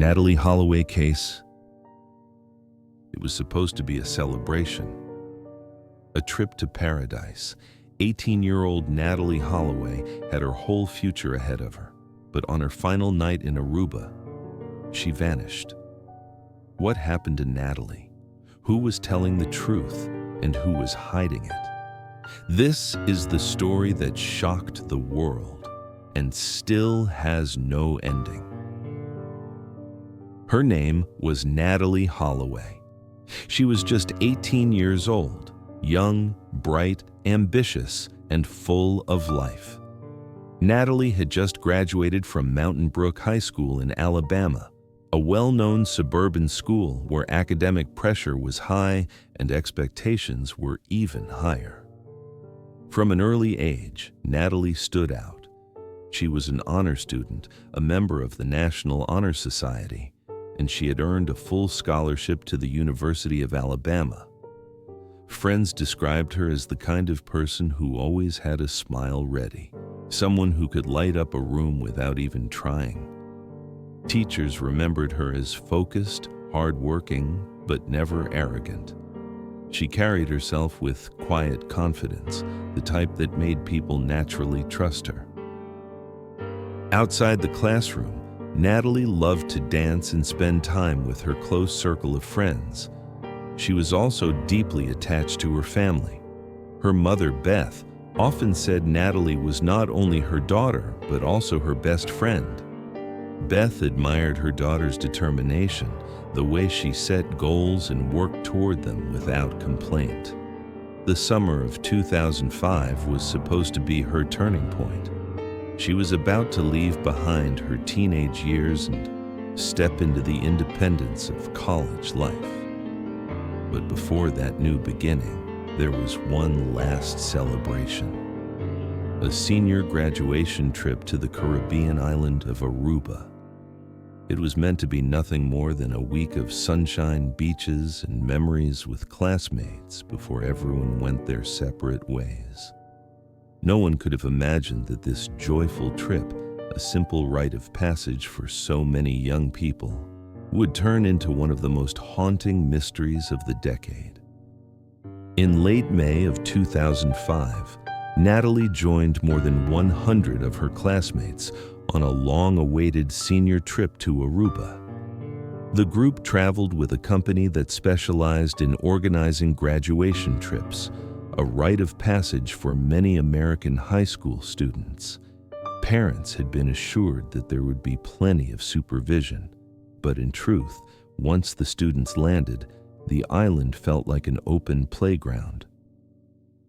Natalie Holloway case. It was supposed to be a celebration, a trip to paradise. 18-year-old Natalie Holloway had her whole future ahead of her, but on her final night in Aruba, she vanished. What happened to Natalie? Who was telling the truth and who was hiding it? This is the story that shocked the world and still has no ending. Her name was Natalie Holloway. She was just 18 years old, young, bright, ambitious, and full of life. Natalie had just graduated from Mountain Brook High School in Alabama, a well-known suburban school where academic pressure was high and expectations were even higher. From an early age, Natalie stood out. She was an honor student, a member of the National Honor Society, and she had earned a full scholarship to the University of Alabama. Friends described her as the kind of person who always had a smile ready, someone who could light up a room without even trying. Teachers remembered her as focused, hardworking, but never arrogant. She carried herself with quiet confidence, the type that made people naturally trust her. Outside the classroom, Natalie loved to dance and spend time with her close circle of friends. She was also deeply attached to her family. Her mother, Beth, often said Natalie was not only her daughter, but also her best friend. Beth admired her daughter's determination, the way she set goals and worked toward them without complaint. The summer of 2005 was supposed to be her turning point. She was about to leave behind her teenage years and step into the independence of college life. But before that new beginning, there was one last celebration. A senior graduation trip to the Caribbean island of Aruba. It was meant to be nothing more than a week of sunshine, beaches, and memories with classmates before everyone went their separate ways. No one could have imagined that this joyful trip, a simple rite of passage for so many young people, would turn into one of the most haunting mysteries of the decade. In late May of 2005, Natalie joined more than 100 of her classmates on a long-awaited senior trip to Aruba. The group traveled with a company that specialized in organizing graduation trips, a rite of passage for many American high school students. Parents had been assured that there would be plenty of supervision, but in truth, once the students landed, the island felt like an open playground.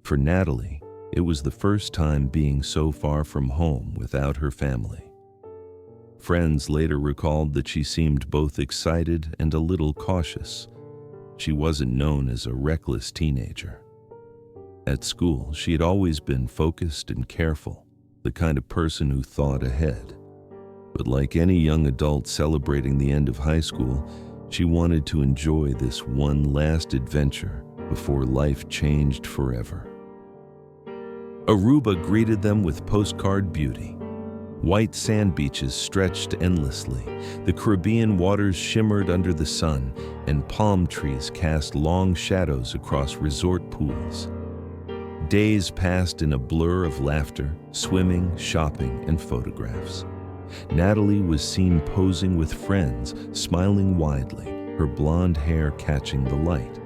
For Natalie, it was the first time being so far from home without her family. Friends later recalled that she seemed both excited and a little cautious. She wasn't known as a reckless teenager. At school, she had always been focused and careful, the kind of person who thought ahead. But like any young adult celebrating the end of high school, she wanted to enjoy this one last adventure before life changed forever. Aruba greeted them with postcard beauty. White sand beaches stretched endlessly, the Caribbean waters shimmered under the sun, and palm trees cast long shadows across resort pools. Days passed in a blur of laughter, swimming, shopping, and photographs. Natalie was seen posing with friends, smiling widely, her blonde hair catching the light.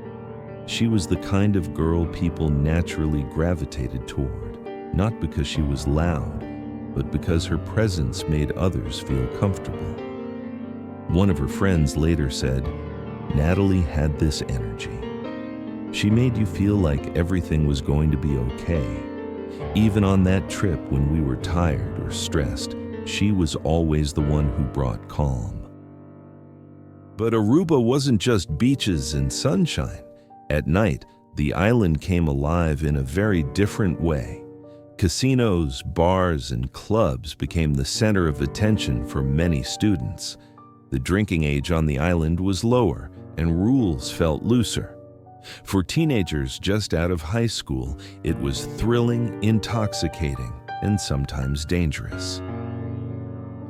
She was the kind of girl people naturally gravitated toward, not because she was loud, but because her presence made others feel comfortable. One of her friends later said, "Natalie had this energy. She made you feel like everything was going to be okay. Even on that trip when we were tired or stressed, she was always the one who brought calm." But Aruba wasn't just beaches and sunshine. At night, the island came alive in a very different way. Casinos, bars, and clubs became the center of attention for many students. The drinking age on the island was lower, and rules felt looser. For teenagers just out of high school, it was thrilling, intoxicating, and sometimes dangerous.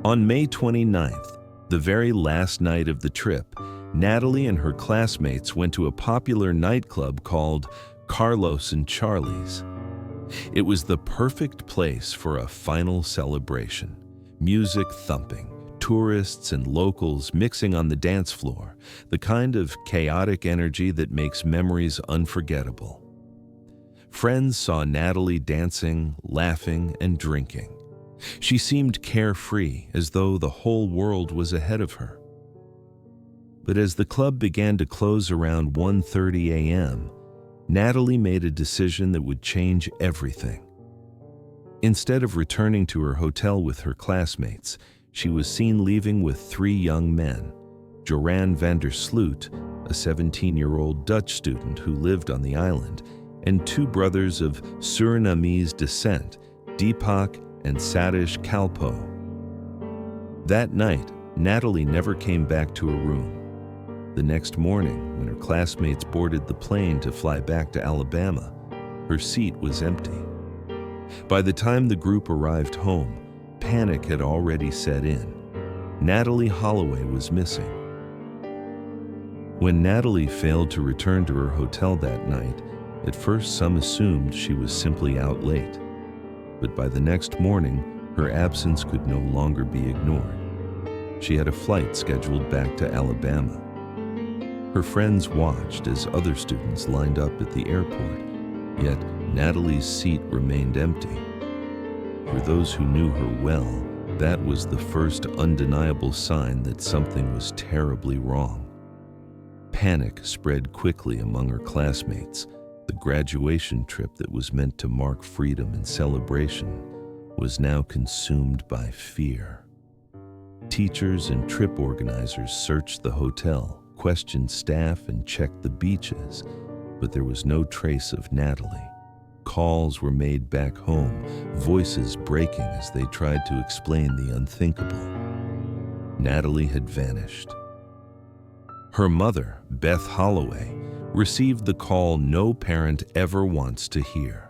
On May 29th, The very last night of the trip, Natalie and her classmates went to a popular nightclub called Carlos and Charlie's. It was the perfect place for a final celebration. Music thumping, tourists and locals mixing on the dance floor, the kind of chaotic energy that makes memories unforgettable. Friends saw Natalie dancing, laughing, and drinking. She seemed carefree, as though the whole world was ahead of her. But as the club began to close around 1:30 a.m., Natalie made a decision that would change everything. Instead of returning to her hotel with her classmates, she was seen leaving with 3 young men: Joran van der Sloot, a 17-year-old Dutch student who lived on the island, and 2 brothers of Surinamese descent, Deepak and Satish Kalpo. That night, Natalie never came back to her room. The next morning, when her classmates boarded the plane to fly back to Alabama, her seat was empty. By the time the group arrived home, panic had already set in. Natalie Holloway was missing. When Natalie failed to return to her hotel that night, at first some assumed she was simply out late. But by the next morning, her absence could no longer be ignored. She had a flight scheduled back to Alabama. Her friends watched as other students lined up at the airport, yet Natalie's seat remained empty. For those who knew her well, that was the first undeniable sign that something was terribly wrong. Panic spread quickly among her classmates. The graduation trip that was meant to mark freedom and celebration was now consumed by fear. Teachers and trip organizers searched the hotel, questioned staff, and checked the beaches, but there was no trace of Natalie. Calls were made back home, voices breaking as they tried to explain the unthinkable. Natalie had vanished. Her mother, Beth Holloway, received the call no parent ever wants to hear.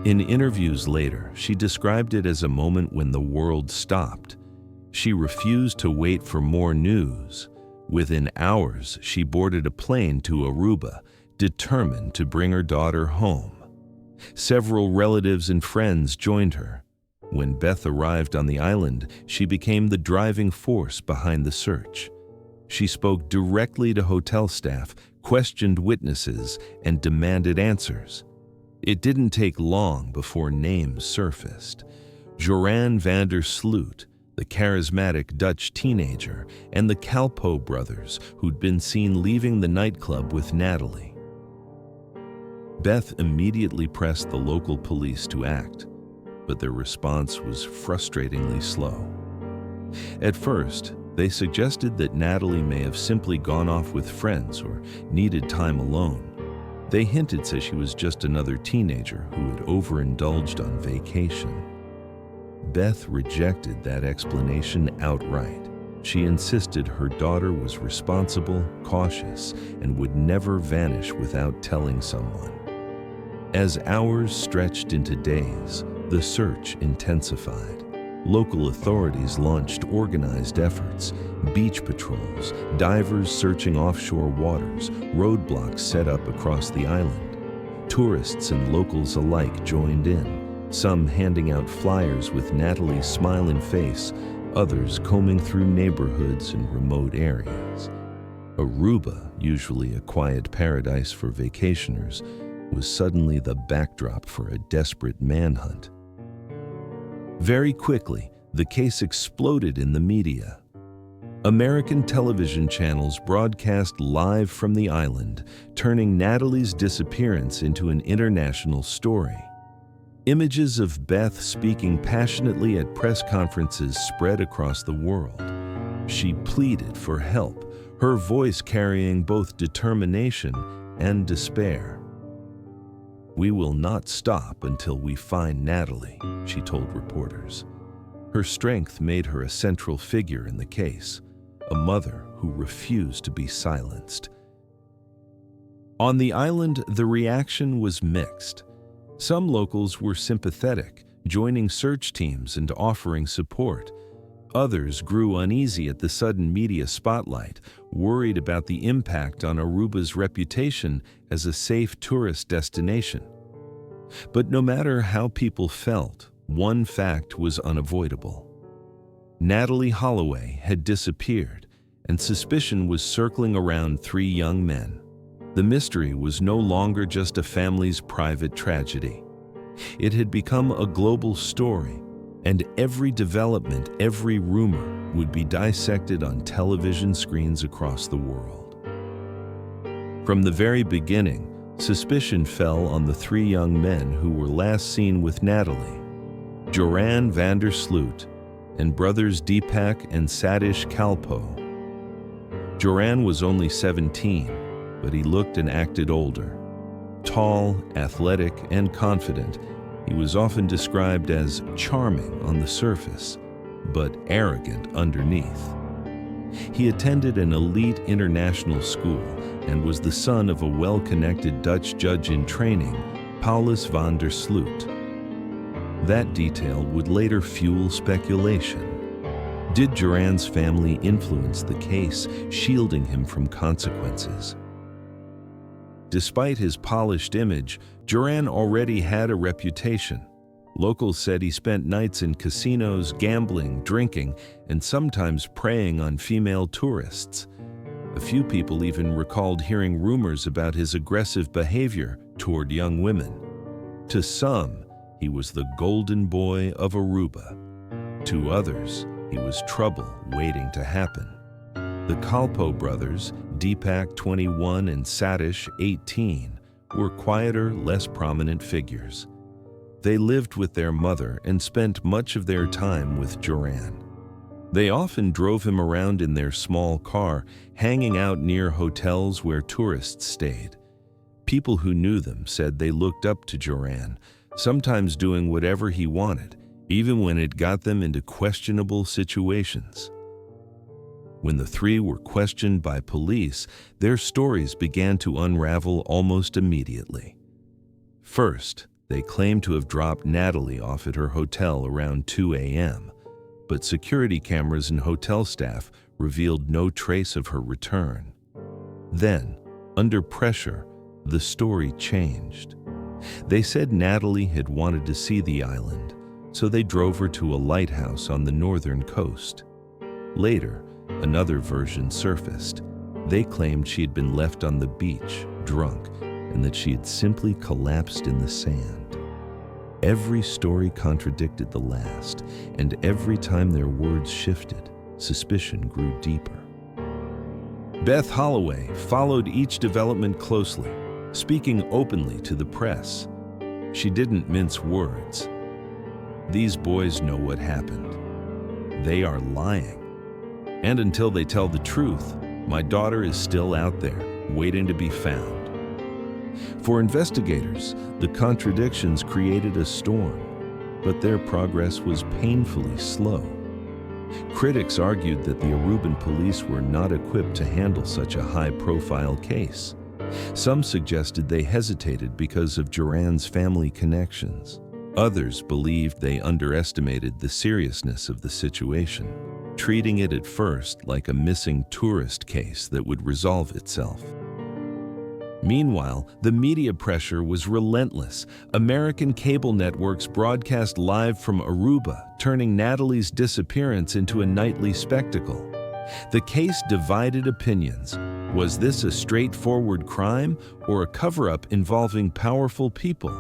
In interviews later, she described it as a moment when the world stopped. She refused to wait for more news. Within hours, she boarded a plane to Aruba, determined to bring her daughter home. Several relatives and friends joined her. When Beth arrived on the island, she became the driving force behind the search. She spoke directly to hotel staff, questioned witnesses, and demanded answers. It didn't take long before names surfaced. Joran van der Sloot, the charismatic Dutch teenager, and the Kalpo brothers, who'd been seen leaving the nightclub with Natalie. Beth immediately pressed the local police to act, but their response was frustratingly slow. At first, they suggested that Natalie may have simply gone off with friends or needed time alone. They hinted that she was just another teenager who had overindulged on vacation. Beth rejected that explanation outright. She insisted her daughter was responsible, cautious, and would never vanish without telling someone. As hours stretched into days, the search intensified. Local authorities launched organized efforts: beach patrols, divers searching offshore waters, roadblocks set up across the island. Tourists and locals alike joined in, some handing out flyers with Natalie's smiling face, others combing through neighborhoods and remote areas. Aruba, usually a quiet paradise for vacationers, was suddenly the backdrop for a desperate manhunt. Very quickly, the case exploded in the media. American television channels broadcast live from the island, turning Natalie's disappearance into an international story. Images of Beth speaking passionately at press conferences spread across the world. She pleaded for help, her voice carrying both determination and despair. "We will not stop until we find Natalie," she told reporters. Her strength made her a central figure in the case, a mother who refused to be silenced. On the island, the reaction was mixed. Some locals were sympathetic, joining search teams and offering support. Others grew uneasy at the sudden media spotlight, worried about the impact on Aruba's reputation as a safe tourist destination. But no matter how people felt, one fact was unavoidable. Natalie Holloway had disappeared, and suspicion was circling around 3 young men. The mystery was no longer just a family's private tragedy. It had become a global story, and every development, every rumor would be dissected on television screens across the world. From the very beginning, suspicion fell on the 3 young men who were last seen with Natalie, Joran van der Sloot and brothers Deepak and Satish Kalpoe. Joran was only 17, but he looked and acted older. Tall, athletic, and confident, he was often described as charming on the surface, but arrogant underneath. He attended an elite international school and was the son of a well-connected Dutch judge in training, Paulus van der Sloot. That detail would later fuel speculation. Did Joran's family influence the case, shielding him from consequences? Despite his polished image, Joran already had a reputation. Locals said he spent nights in casinos, gambling, drinking, and sometimes preying on female tourists. A few people even recalled hearing rumors about his aggressive behavior toward young women. To some, he was the golden boy of Aruba. To others, he was trouble waiting to happen. The Kalpoe brothers, Deepak 21 and Satish 18, were quieter, less prominent figures. They lived with their mother and spent much of their time with Joran. They often drove him around in their small car, hanging out near hotels where tourists stayed. People who knew them said they looked up to Joran, sometimes doing whatever he wanted, even when it got them into questionable situations. When the 3 were questioned by police, their stories began to unravel almost immediately. First, they claimed to have dropped Natalie off at her hotel around 2 a.m., but security cameras and hotel staff revealed no trace of her return. Then, under pressure, the story changed. They said Natalie had wanted to see the island, so they drove her to a lighthouse on the northern coast. Later, another version surfaced. They claimed she had been left on the beach, drunk, and that she had simply collapsed in the sand. Every story contradicted the last, and every time their words shifted, suspicion grew deeper. Beth Holloway followed each development closely, speaking openly to the press. She didn't mince words. These boys know what happened. They are lying. And until they tell the truth, my daughter is still out there, waiting to be found. For investigators, the contradictions created a storm, but their progress was painfully slow. Critics argued that the Aruban police were not equipped to handle such a high-profile case. Some suggested they hesitated because of Joran's family connections. Others believed they underestimated the seriousness of the situation, treating it at first like a missing tourist case that would resolve itself. Meanwhile, the media pressure was relentless. American cable networks broadcast live from Aruba, turning Natalie's disappearance into a nightly spectacle. The case divided opinions. Was this a straightforward crime or a cover-up involving powerful people?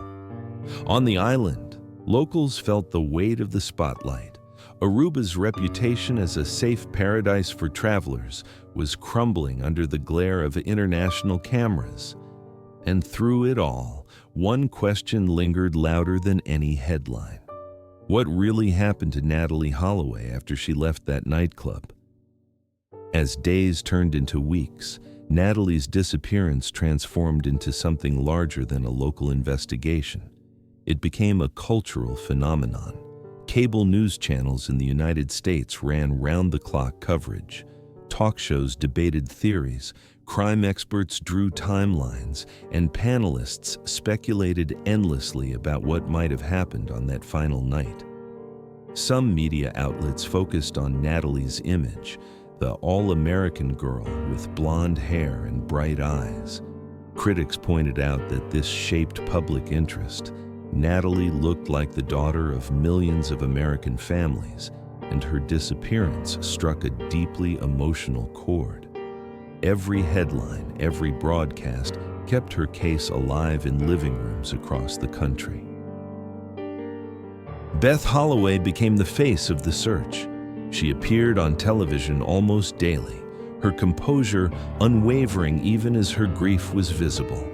On the island, locals felt the weight of the spotlight. Aruba's reputation as a safe paradise for travelers was crumbling under the glare of international cameras. And through it all, one question lingered louder than any headline. What really happened to Natalie Holloway after she left that nightclub? As days turned into weeks, Natalie's disappearance transformed into something larger than a local investigation. It became a cultural phenomenon. Cable news channels in the United States ran round-the-clock coverage. Talk shows debated theories, crime experts drew timelines, and panelists speculated endlessly about what might have happened on that final night. Some media outlets focused on Natalie's image, the all-American girl with blonde hair and bright eyes. Critics pointed out that this shaped public interest. Natalie looked like the daughter of millions of American families, and her disappearance struck a deeply emotional chord. Every headline, every broadcast kept her case alive in living rooms across the country. Beth Holloway became the face of the search. She appeared on television almost daily, her composure unwavering even as her grief was visible.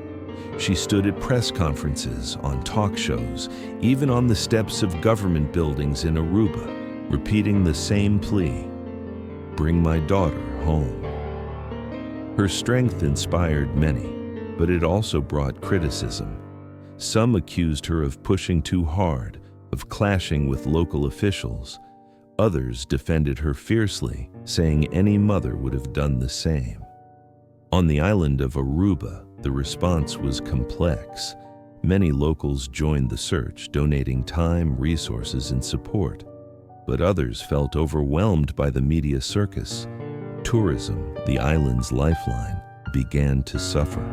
She stood at press conferences, on talk shows, even on the steps of government buildings in Aruba, repeating the same plea: "Bring my daughter home." Her strength inspired many, but it also brought criticism. Some accused her of pushing too hard, of clashing with local officials. Others defended her fiercely, saying any mother would have done the same. On the island of Aruba, the response was complex. Many locals joined the search, donating time, resources, and support. But others felt overwhelmed by the media circus. Tourism, the island's lifeline, began to suffer.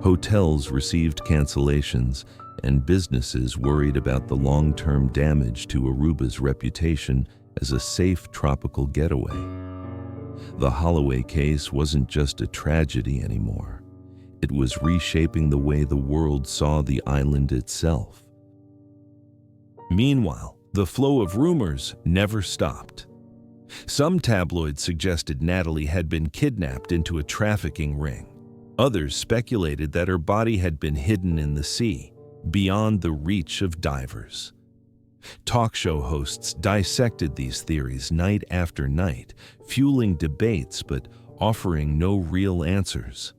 Hotels received cancellations, and businesses worried about the long-term damage to Aruba's reputation as a safe tropical getaway. The Holloway case wasn't just a tragedy anymore. It was reshaping the way the world saw the island itself. Meanwhile, the flow of rumors never stopped. Some tabloids suggested Natalie had been kidnapped into a trafficking ring. Others speculated that her body had been hidden in the sea, beyond the reach of divers. Talk show hosts dissected these theories night after night, fueling debates but offering no real answers.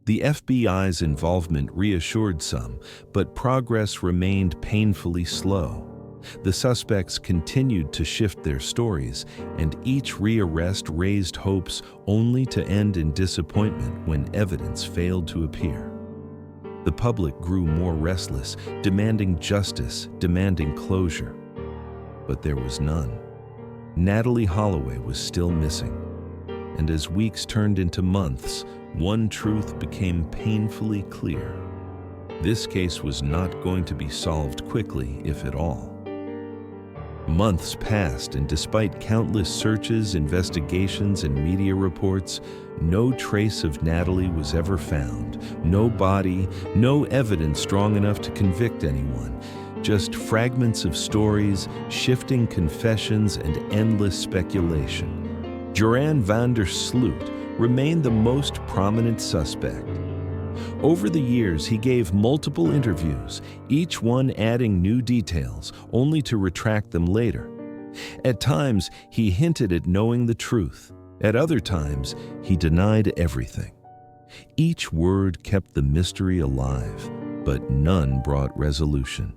The FBI's involvement reassured some, but progress remained painfully slow. The suspects continued to shift their stories, and each rearrest raised hopes only to end in disappointment when evidence failed to appear. The public grew more restless, demanding justice, demanding closure. But there was none. Natalie Holloway was still missing. And as weeks turned into months, one truth became painfully clear. This case was not going to be solved quickly, if at all. Months passed, and despite countless searches, investigations, and media reports, no trace of Natalie was ever found. No body, no evidence strong enough to convict anyone. Just fragments of stories, shifting confessions, and endless speculation. Joran van der Sloot remained the most prominent suspect. Over the years, he gave multiple interviews, each one adding new details, only to retract them later. At times, he hinted at knowing the truth. At other times, he denied everything. Each word kept the mystery alive, but none brought resolution.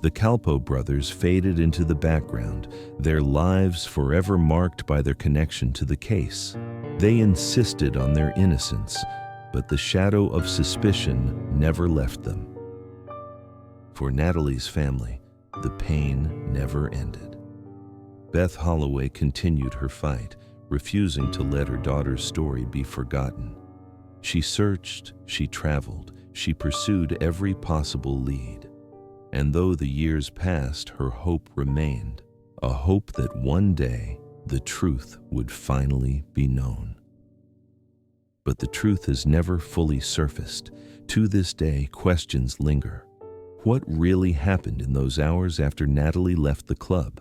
The Calpo brothers faded into the background, their lives forever marked by their connection to the case. They insisted on their innocence, but the shadow of suspicion never left them. For Natalie's family, the pain never ended. Beth Holloway continued her fight, refusing to let her daughter's story be forgotten. She searched, she traveled, she pursued every possible lead. And though the years passed, her hope remained, a hope that one day the truth would finally be known. But the truth has never fully surfaced. To this day, questions linger. What really happened in those hours after Natalie left the club?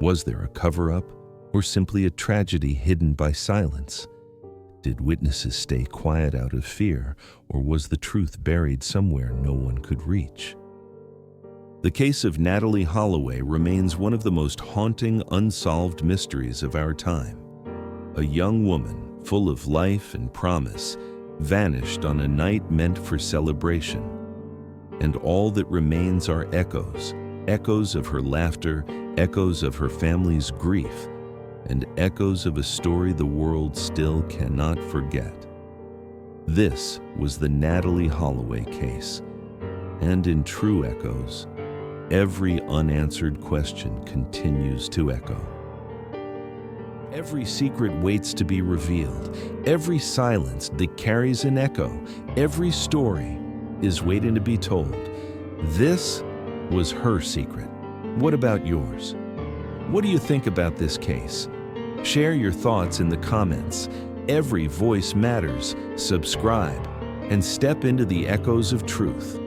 Was there a cover-up, or simply a tragedy hidden by silence? Did witnesses stay quiet out of fear, or was the truth buried somewhere no one could reach? The case of Natalie Holloway remains one of the most haunting, unsolved mysteries of our time. A young woman, full of life and promise, vanished on a night meant for celebration. And all that remains are echoes, echoes of her laughter, echoes of her family's grief, and echoes of a story the world still cannot forget. This was the Natalie Holloway case, and in true echoes, every unanswered question continues to echo. Every secret waits to be revealed. Every silence that carries an echo. Every story is waiting to be told. This was her secret. What about yours? What do you think about this case? Share your thoughts in the comments. Every voice matters. Subscribe and step into the echoes of truth.